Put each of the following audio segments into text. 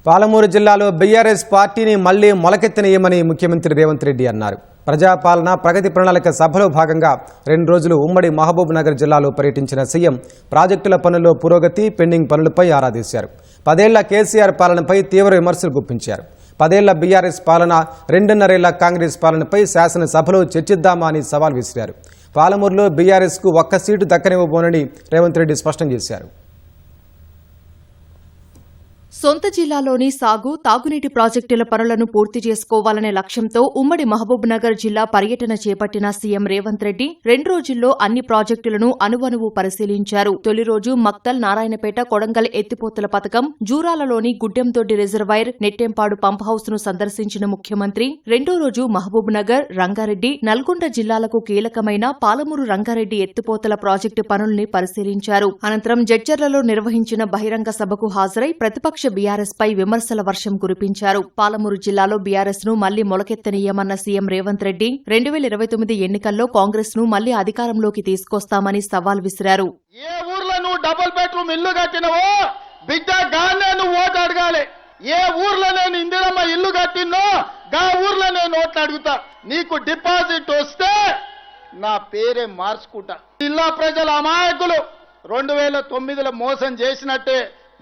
పాలమూరు జిల్లాలో బీఆర్ఎస్ పార్టీని మళ్లీ మొలకెత్తనీయమని ముఖ్యమంత్రి రేవంత్ రెడ్డి అన్నారు. ప్రజాపాలన ప్రగతి ప్రణాళిక సభలో భాగంగా 2 రోజులు ఉమ్మడి మహబూబ్ నగర్ జిల్లాలో పర్యటించిన సీఎం ప్రాజెక్టుల పనుల్లో పురోగతి, పెండింగ్ పనులపై ఆరా తీశారు. 10 ఏళ్ల కేసీఆర్ పాలనపై తీవ్ర విమర్శలు గుప్పించారు. 10 ఏళ్ల బీఆర్ఎస్ పాలన, 2.5 ఏళ్ల కాంగ్రెస్ పాలనపై శాసనసభలో చర్చిద్దామా అని సవాల్ విసిరారు. పాలమూరులో బీఆర్ఎస్కు ఒక్క సీటు దక్కనివ్వబోనని రేవంత్ రెడ్డి స్పష్టం చేశారు. సొంత జిల్లాలోని సాగు, తాగునీటి ప్రాజెక్టుల పనులను పూర్తి చేసుకోవాలనే లక్ష్యంతో ఉమ్మడి మహబూబ్ నగర్ జిల్లా పర్యటన చేపట్టిన సీఎం రేవంత్ రెడ్డి 2 రోజుల్లో అన్ని ప్రాజెక్టులను అణువణువు పరిశీలించారు. తొలి రోజు మక్తల్, నారాయణపేట, కొడంగల్ ఎత్తిపోతల పథకం, జూరాలలోని గుడ్డెందొడ్డి రిజర్వాయర్, నెట్టెంపాడు పంప్ హౌస్ ను సందర్శించిన ముఖ్యమంత్రి రెండో రోజు మహబూబ్ నగర్, రంగారెడ్డి, నల్గొండ జిల్లాలకు కీలకమైన పాలమూరు రంగారెడ్డి ఎత్తిపోతల ప్రాజెక్టు పనుల్ని పరిశీలించారు. అనంతరం జడ్చర్లలో నిర్వహించిన బహిరంగ సభకు హాజరై ప్రతిపక్ష బీఆర్ఎస్ పై విమర్శల వర్షం కురిపించారు. పాలమూరు జిల్లాలో బీఆర్ఎస్ ను మళ్లీ మొలకెత్తనీయమన్న సీఎం రేవంత్ రెడ్డి 2029 ఎన్నికల్లో కాంగ్రెస్ ను మళ్లీ అధికారంలోకి తీసుకొస్తామని సవాల్ విసిరారు. ఏ ఊర్లో నువ్వు డబుల్ బెడ్రూమ్ ఇల్లు కట్టినవో బిడ్డ గానే నువ్వు ఓటు అడగాలి. ఏ ఊర్లో నేను ఇందిరమ్మ ఇల్లు కట్టినో గా ఊర్లో నేను ఓట్లు అడుగుతా. నీకు డిపాజిట్ వస్తే నా పేరే మార్చుకుంటా. జిల్లా ప్రజల అమాయకులు 2009లో మోసం చేసినట్టే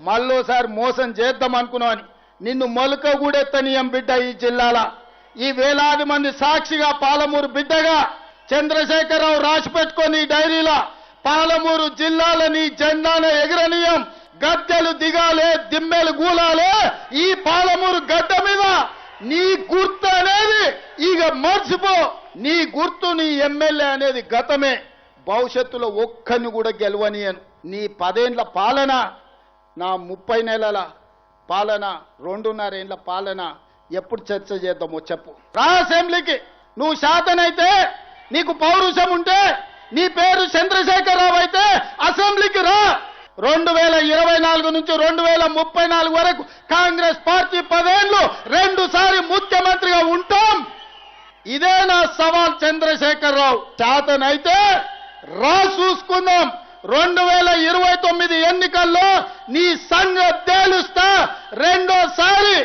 మళ్ళోసారి మోసం చేద్దాం అనుకున్నావని నిన్ను మొలక కూడెత్తనీయం బిడ్డ. ఈ జిల్లాల ఈ వేలాది మంది సాక్షిగా పాలమూరు బిడ్డగా చంద్రశేఖరరావు రాసి పెట్టుకొని ఈ డైరీలా పాలమూరు జిల్లాలని జెండాను ఎగరనీయం, గద్దెలు దిగాలే, దిమ్మెలు గూలాలే. ఈ పాలమూరు గడ్డ మీద నీ గుర్తు అనేది ఇక మర్చిపో. నీ గుర్తు, నీ ఎమ్మెల్యే అనేది గతమే. భవిష్యత్తులో ఒక్కరిని కూడా గెలవనీయను. నీ 10 ఏళ్ల పాలన, నా 30 నెలల పాలన, 2.5 ఏళ్ల పాలన ఎప్పుడు చర్చ చేద్దామో చెప్పు. రా అసెంబ్లీకి. నువ్వు శాతనైతే, నీకు పౌరుషం ఉంటే, నీ పేరు చంద్రశేఖరరావు అయితే అసెంబ్లీకి రా. 2024 నుంచి 2034 వరకు కాంగ్రెస్ పార్టీ 10 ఏళ్లు 2 సారి ముఖ్యమంత్రిగా ఉంటాం. ఇదే నా సవాల్ చంద్రశేఖరరావు. శాతనైతే రా, చూసుకుందాం. 2029 ఎన్నికల్లో నీ సంగతి తేలుస్తా. రెండోసారి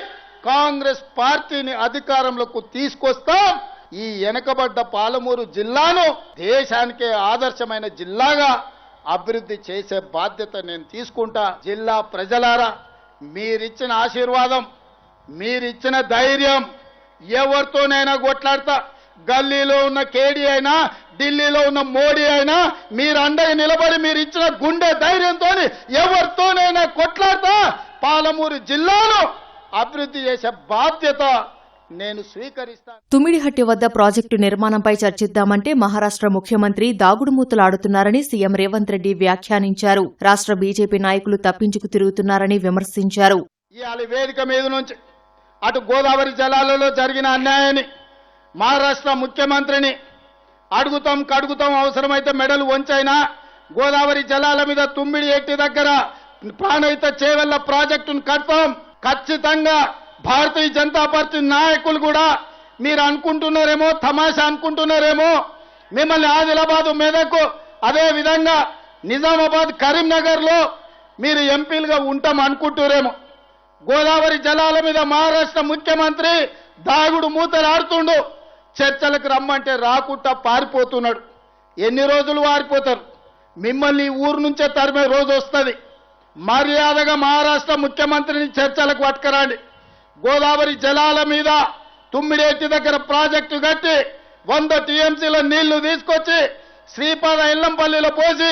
కాంగ్రెస్ పార్టీని అధికారంలోకి తీసుకొస్తాం. ఈ వెనకబడ్డ పాలమూరు జిల్లాను దేశానికే ఆదర్శమైన జిల్లాగా అభివృద్ధి చేసే బాధ్యత నేను తీసుకుంటా. జిల్లా ప్రజలారా, మీరిచ్చిన ఆశీర్వాదం, మీరిచ్చిన ధైర్యం, ఎవరితోనైనా కొట్లాడతా. గల్లీలో ఉన్న కేడీ అయినా, ఢిల్లీలో ఉన్న మోడీ అయినా, మీరు అండగా నిలబడి మీరు ఇచ్చిన గుండె ధైర్యంతో ఎవరితోనైనా కొట్లాడతా. పాలమూరు జిల్లాను అభివృద్ధి చేసే బాధ్యత నేను స్వీకరిస్తాను. తుమ్మిడిహట్టి వద్ద ప్రాజెక్టు నిర్మాణంపై చర్చిద్దామంటే మహారాష్ట్ర ముఖ్యమంత్రి దాగుడుమూతలాడుతున్నారని సీఎం రేవంత్ రెడ్డి వ్యాఖ్యానించారు. రాష్ట్ర బీజేపీ నాయకులు తప్పించుకు తిరుగుతున్నారని విమర్శించారు. ఇవాళ వేదిక మీద నుంచి అటు గోదావరి జలాలలో జరిగిన అన్యాయాన్ని మహారాష్ట్ర ముఖ్యమంత్రిని అడుగుతాం. అవసరమైతే మెడలు వంచైనా గోదావరి జలాల మీద తుమ్మిడి ఎట్టి దగ్గర ప్రాణహిత చేవెళ్ల ప్రాజెక్టును కడతాం. ఖచ్చితంగా భారతీయ జనతా పార్టీ నాయకులు కూడా మీరు అనుకుంటున్నారేమో, తమాషా అనుకుంటున్నారేమో, మిమ్మల్ని ఆదిలాబాద్, మెదక్, అదే విధంగా నిజామాబాద్, కరీంనగర్ లో మీరు ఎంపీలుగా ఉంటాం అనుకుంటున్నారేమో. గోదావరి జలాల మీద మహారాష్ట్ర ముఖ్యమంత్రి దాగుడు మూతలు ఆడుతుండు. చర్చలకు రమ్మంటే రాకుండా పారిపోతున్నాడు. ఎన్ని రోజులు పారిపోతారు? మిమ్మల్ని ఊరు నుంచే తరిమే రోజు వస్తుంది. మర్యాదగా మహారాష్ట్ర ముఖ్యమంత్రిని చర్చలకు పట్టుకురండి. గోదావరి జలాల మీద తుమ్మిడేటి దగ్గర ప్రాజెక్టు కట్టి 100 టీఎంసీల నీళ్లు తీసుకొచ్చి శ్రీపాద ఎల్లంపల్లిలో పోసి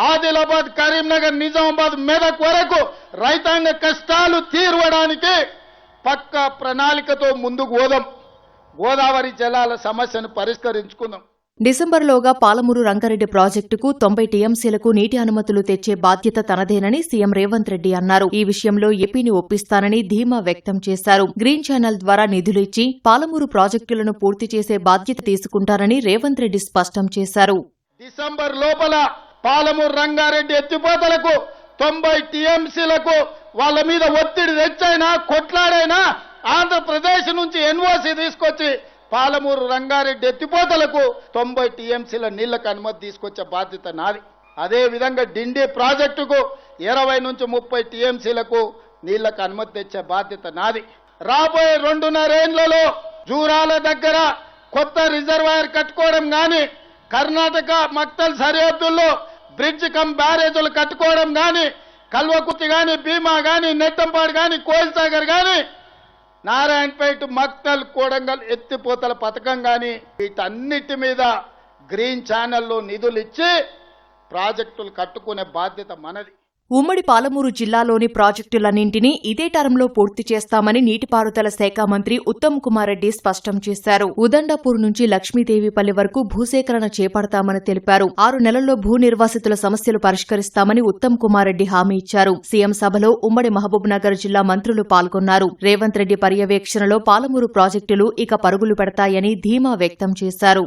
ఆదిలాబాద్, కరీంనగర్, నిజామాబాద్, మెదక్ వరకు రైతాంగ కష్టాలు తీర్వడానికి పక్కా ప్రణాళికతో ముందుకు పోదాం. గోదావరి జలాల సమస్యను పరిష్కరించుకుందాం. డిసెంబర్లోగా పాలమూరు రంగారెడ్డి ప్రాజెక్టుకు 90 టీఎంసీలకు నీటి అనుమతులు తెచ్చే బాధ్యత తనదేనని సీఎం రేవంత్ రెడ్డి అన్నారు. ఈ విషయంలో ఏపీని ఒప్పిస్తానని ధీమా వ్యక్తం చేశారు. గ్రీన్ ఛానల్ ద్వారా నిధులు ఇచ్చి పాలమూరు ప్రాజెక్టులను పూర్తి చేసే బాధ్యత తీసుకుంటారని రేవంత్ రెడ్డి స్పష్టం చేశారు. డిసెంబర్ లోపల పాలమూరు రంగారెడ్డి ఎత్తిపోతలకు 90 టీఎంసీలకు వాళ్ళ మీద ఒత్తిడి తెచ్చైనా, కొట్లాడైనా ఆంధ్రప్రదేశ్ నుంచి ఎన్ఓసీ తీసుకొచ్చి పాలమూరు రంగారెడ్డి ఎత్తిపోతలకు 90 టీఎంసీల నీళ్లకు అనుమతి తీసుకొచ్చే బాధ్యత నాది. అదే విధంగా డిండి ప్రాజెక్టుకు 20 నుంచి 30 టీఎంసీలకు నీళ్లకు అనుమతి తెచ్చే బాధ్యత నాది. రాబోయే 2.5 ఏళ్లలో జూరాల దగ్గర కొత్త రిజర్వాయర్ కట్టుకోవడం గాని, కర్ణాటక మక్తల్ సరిహద్దుల్లో బ్రిడ్జ్ కమ్ బ్యారేజీలు కట్టుకోవడం గాని, కల్వకుర్తి గాని, భీమా గాని, నెట్టంపాడు గాని, కోయిల్సాగర్ గాని, నారాయణపేట, మక్తల్, కోడంగల్ ఎత్తిపోతల పథకం గాని, వీటన్నిటి మీద గ్రీన్ ఛానల్లో నిధులు ఇచ్చి ప్రాజెక్టులు కట్టుకునే బాధ్యత మనది. ఉమ్మడి పాలమూరు జిల్లాలోని ప్రాజెక్టులన్నింటినీ ఇదే టర్మ్లో పూర్తి చేస్తామని నీటిపారుదల శాఖ మంత్రి ఉత్తమ్ కుమార్ రెడ్డి స్పష్టం చేశారు. ఉదండపూర్ నుంచి లక్ష్మీదేవిపల్లి వరకు భూసేకరణ చేపడతామని తెలిపారు. 6 నెలల్లో భూ నిర్వాసితుల సమస్యలు పరిష్కరిస్తామని ఉత్తమ్ కుమార్ రెడ్డి హామీ ఇచ్చారు. సీఎం సభలో ఉమ్మడి మహబూబ్ నగర్ జిల్లా మంత్రులు పాల్గొన్నారు. రేవంత్ రెడ్డి పర్యవేక్షణలో పాలమూరు ప్రాజెక్టులు ఇక పరుగులు పెడతాయని ధీమా వ్యక్తం చేశారు.